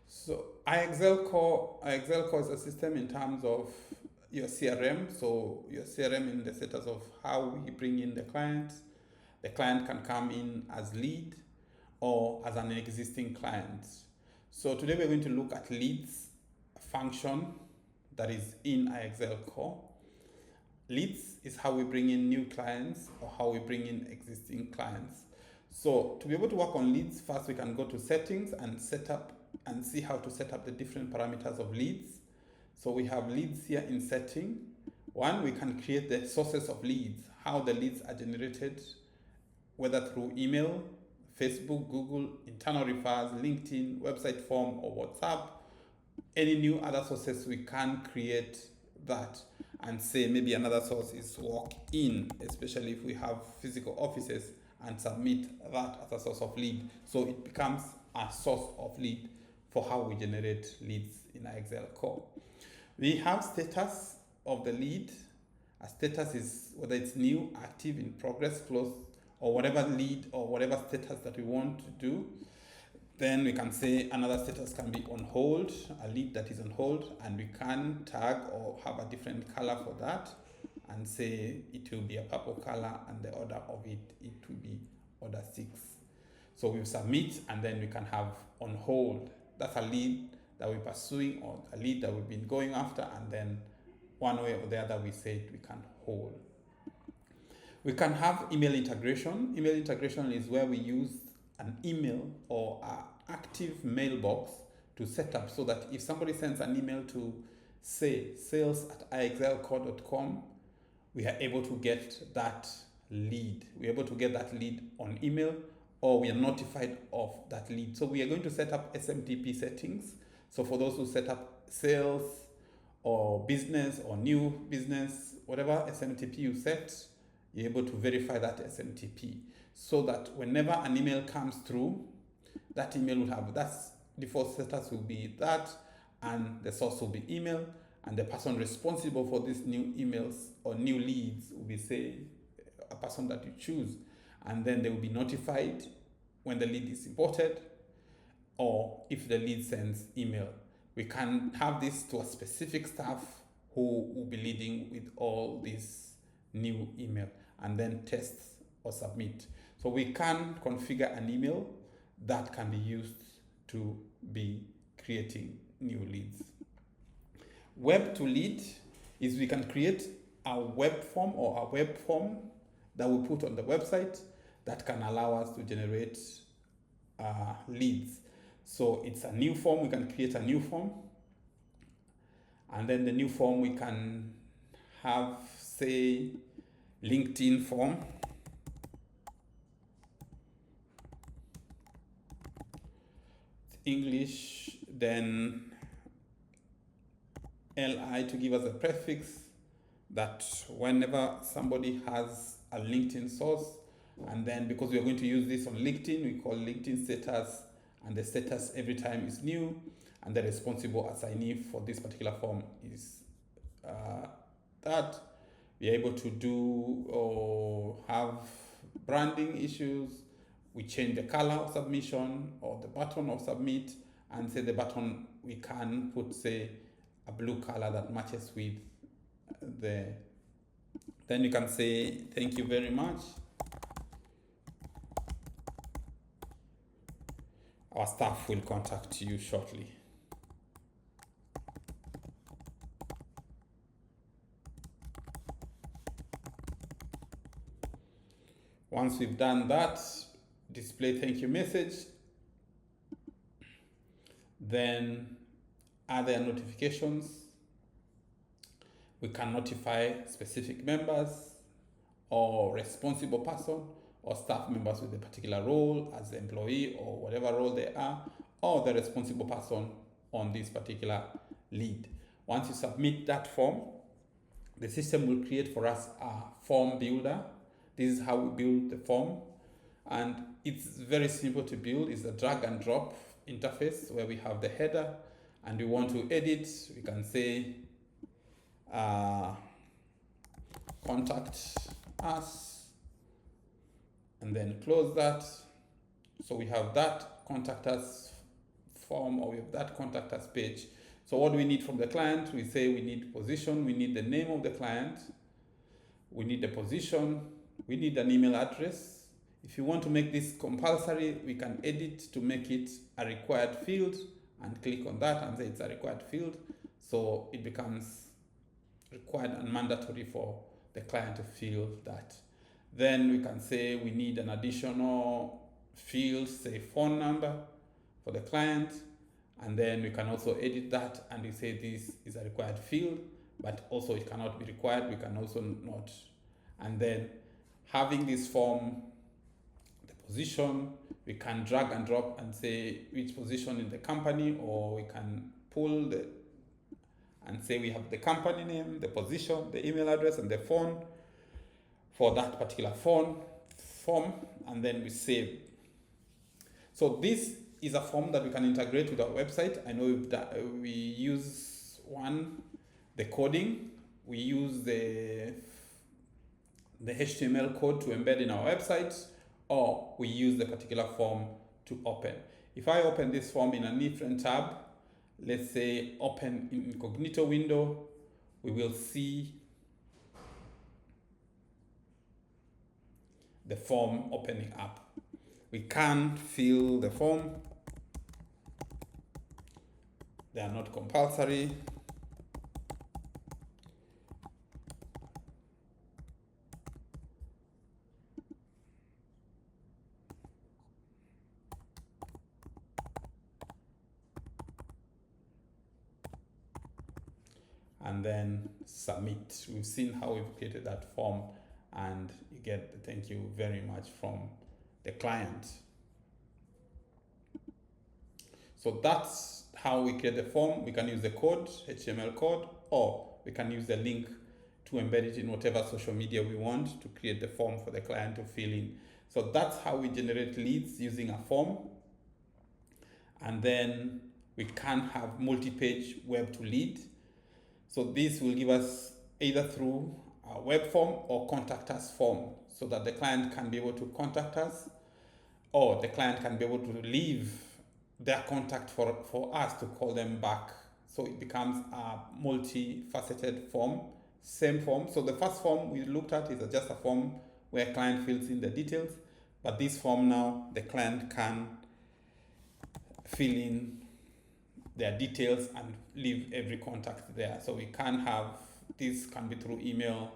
So IXL Core is a system in terms of your CRM. So your CRM in the status of how we bring in the client. The client can come in as lead or as an existing client. So today we're going to look at leads function that is in IXL Core. Leads is how we bring in new clients or how we bring in existing clients. So to be able to work on leads, first we can go to settings and set up and see how to set up the different parameters of leads. So we have leads here in setting. One, we can create the sources of leads, how the leads are generated, whether through email, Facebook, Google, internal refers, LinkedIn, website form, or WhatsApp. Any new other sources, we can create that and say maybe another source is walk in, especially if we have physical offices, and submit that as a source of lead. So it becomes a source of lead for how we generate leads in IXL Core. We have status of the lead. A status is whether it's new, active, in progress, close, or whatever lead or whatever status that we want to do. Then we can say another status can be on hold, a lead that is on hold, and we can tag or have a different color for that and say it will be a purple color and the order of it will be order 6. So we submit and then we can have on hold. That's a lead that we're pursuing or a lead that we've been going after, and then one way or the other we said we can hold. We can have email integration. Email integration is where we use an email or an active mailbox to set up so that if somebody sends an email to say sales@ixlcore.com, we are able to get that lead. We're able to get that lead on email, or we are notified of that lead. So we are going to set up SMTP settings. So for those who set up sales or business or new business, whatever SMTP you set, you're able to verify that SMTP so that whenever an email comes through, that email will have that's default status will be that, and the source will be email, and the person responsible for these new emails or new leads will be, say, a person that you choose, and then they will be notified when the lead is imported or if the lead sends email. We can have this to a specific staff who will be leading with all these new email and then test or submit. So we can configure an email that can be used to be creating new leads. Web to lead is we can create a web form or a web form that we put on the website that can allow us to generate leads. So it's a new form, we can create a new form, and then the new form we can have, say, LinkedIn form. English, then LI to give us a prefix that whenever somebody has a LinkedIn source, and then because we are going to use this on LinkedIn, we call LinkedIn status, and the status every time is new, and the responsible assignee for this particular form is that. We are able to do or have branding issues. We change the color of submission or the button of submit, and say the button we can put, say, a blue color that matches with the. Then you can say thank you very much. Our staff will contact you shortly. Once we've done that, display thank you message. Then are there notifications? We can notify specific members or responsible person or staff members with a particular role as the employee or whatever role they are, or the responsible person on this particular lead. Once you submit that form, the system will create for us a form builder. This is how we build the form, and it's very simple to build. It's a drag and drop interface where we have the header, and we want to edit. We can say contact us, and then close that. So we have that contact us form, or we have that contact us page. So what do we need from the client? We say we need position, we need the name of the client, we need the position, we need an email address. If you want to make this compulsory, we can edit to make it a required field and click on that and say it's a required field. So it becomes required and mandatory for the client to fill that. Then we can say we need an additional field, say phone number for the client. And then we can also edit that and we say this is a required field, but also it cannot be required. We can also not. And then having this form, the position, we can drag and drop and say which position in the company, or we can pull and say we have the company name, the position, the email address, and the phone for that particular form, and then we save. So this is a form that we can integrate with our website. I know we use the coding. We use the HTML code to embed in our website, or we use the particular form to open. If I open this form in a different tab, let's say open in incognito window, we will see the form opening up. We can fill the form. They are not compulsory. And then submit. We've seen how we've created that form, and you get the thank you very much from the client. So that's how we create the form. We can use the code, HTML code, or we can use the link to embed it in whatever social media we want to create the form for the client to fill in. So that's how we generate leads using a form. And then we can have multi-page web to lead. So this will give us either through a web form or contact us form, so that the client can be able to contact us, or the client can be able to leave their contact for us to call them back. So it becomes a multifaceted form, same form. So the first form we looked at is just a form where client fills in the details, but this form now, the client can fill in their details and leave every contact there. So we can have, this can be through email,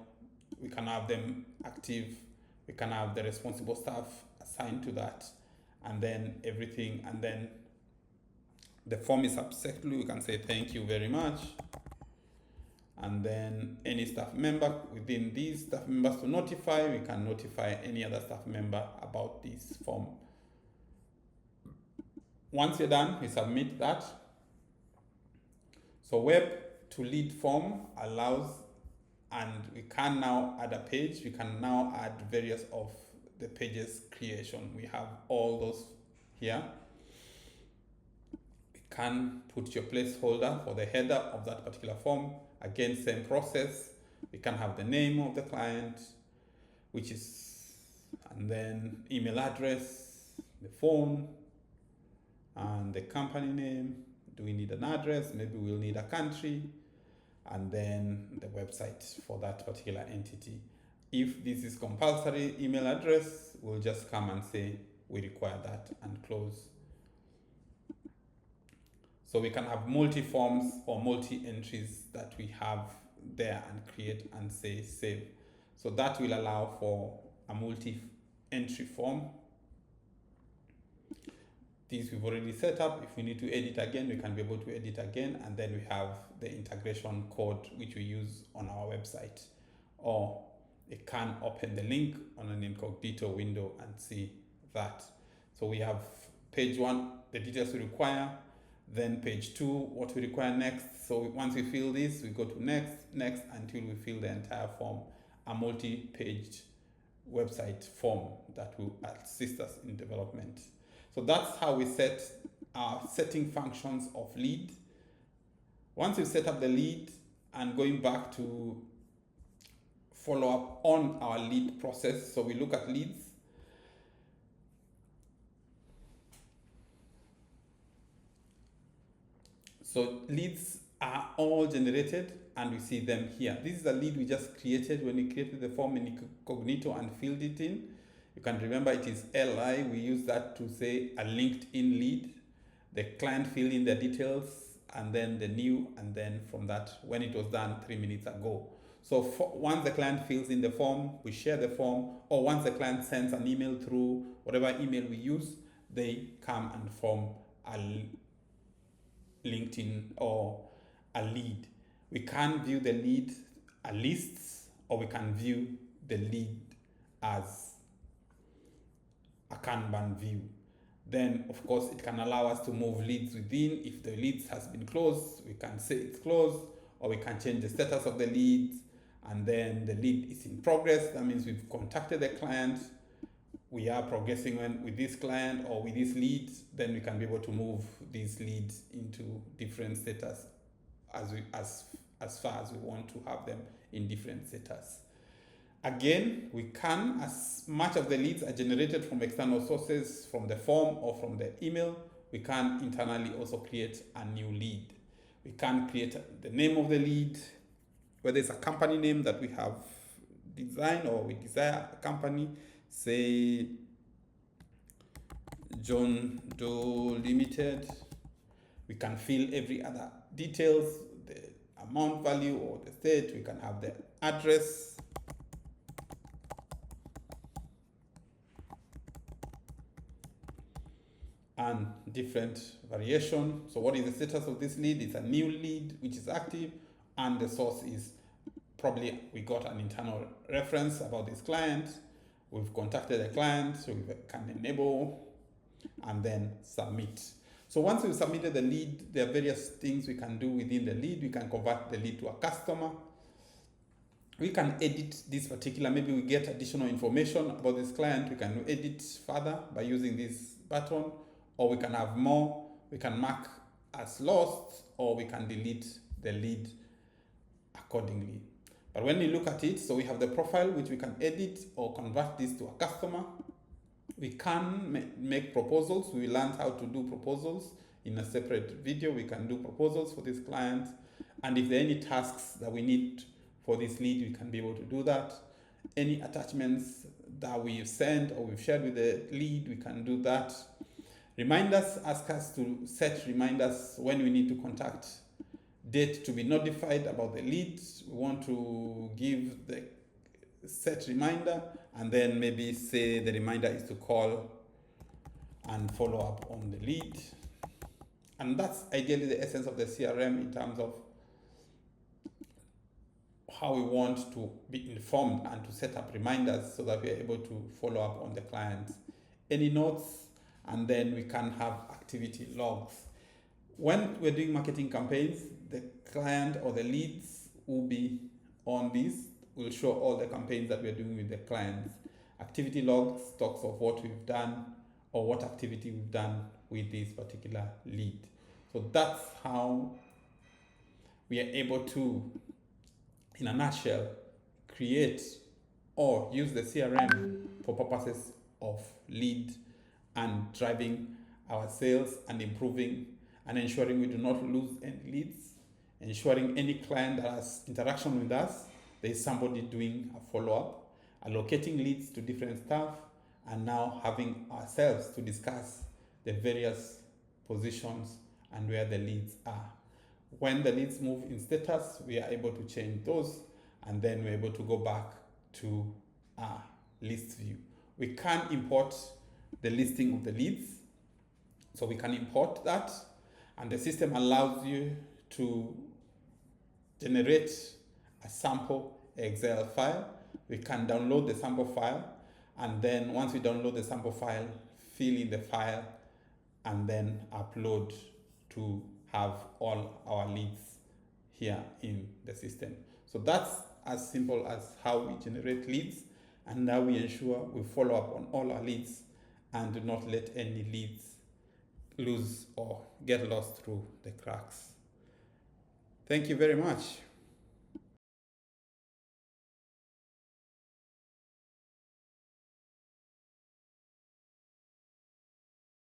we can have them active, we can have the responsible staff assigned to that, and then everything, and then the form is subsequently, we can say thank you very much, and then any staff member within these staff members to notify, we can notify any other staff member about this form. Once you're done, we submit that. So web to lead form allows, and we can now add a page. We can now add various of the pages creation. We have all those here. We can put your placeholder for the header of that particular form. Again, same process. We can have the name of the client, which is, and then email address, the phone, and the company name. Do we need an address? Maybe we'll need a country, and then the website for that particular entity. If this is compulsory email address, we'll just come and say we require that and close. So we can have multi-forms or multi-entries that we have there and create and say save. So that will allow for a multi-entry form. These we've already set up. If we need to edit again, we can be able to edit again, and then we have the integration code which we use on our website. Or it can open the link on an incognito window and see that. So we have page 1, the details we require, then page 2, what we require next. So once we fill this, we go to next until we fill the entire form, a multi-page website form that will assist us in development. So that's how we set our setting functions of lead. Once we've set up the lead and going back to follow up on our lead process, so we look at leads. So leads are all generated and we see them here. This is a lead we just created when we created the form in Incognito and filled it in. You can remember it is LI. We use that to say a LinkedIn lead. The client filled in their details and then the new, and then from that, when it was done 3 minutes ago. So once the client fills in the form, we share the form, or once the client sends an email through whatever email we use, they come and form a LinkedIn or a lead. We can view the lead as lists, or we can view the lead as a Kanban view. Then, of course, it can allow us to move leads within. If the leads has been closed, we can say it's closed, or we can change the status of the leads, and then the lead is in progress. That means we've contacted the client, we are progressing with this client or with this lead. Then we can be able to move these leads into different status as far as we want to have them in different status. Again, we can, as much of the leads are generated from external sources, from the form or from the email, we can internally also create a new lead. We can create the name of the lead, whether it's a company name that we have designed or we desire a company, say John Doe Limited. We can fill every other details, the amount value or the state. We can have the address, and different variation. So what is the status of this lead? It's a new lead which is active, and the source is probably we got an internal reference about this client. We've contacted the client, so we can enable and then submit. So once we've submitted the lead, there are various things we can do within the lead. We can convert the lead to a customer. We can edit this particular, maybe we get additional information about this client. We can edit further by using this button, or we can have more. We can mark as lost, or we can delete the lead accordingly. But when we look at it, so we have the profile which we can edit or convert this to a customer. We can make proposals. We learned how to do proposals in a separate video. We can do proposals for this client. And if there are any tasks that we need for this lead, we can be able to do that. Any attachments that we've sent or we've shared with the lead, we can do that. Reminders, ask us to set reminders when we need to contact. Date to be notified about the lead. We want to give the set reminder, and then maybe say the reminder is to call and follow up on the lead. And that's ideally the essence of the CRM in terms of how we want to be informed and to set up reminders so that we are able to follow up on the clients. Any notes, and then we can have activity logs. When we're doing marketing campaigns, the client or the leads will be on this. We'll show all the campaigns that we're doing with the clients. Activity logs talks of what we've done or what activity we've done with this particular lead. So that's how we are able to, in a nutshell, create or use the CRM for purposes of lead and driving our sales and improving and ensuring we do not lose any leads, ensuring any client that has interaction with us, there is somebody doing a follow-up, allocating leads to different staff, and now having ourselves to discuss the various positions and where the leads are. When the leads move in status, we are able to change those, and then we're able to go back to our list view. We can import the listing of the leads, so we can import that, and the system allows you to generate a sample Excel file. We can download the sample file, and then once we download the sample file, fill in the file, and then upload to have all our leads here in the system. So that's as simple as how we generate leads, and now we ensure we follow up on all our leads and do not let any leads lose or get lost through the cracks. Thank you very much.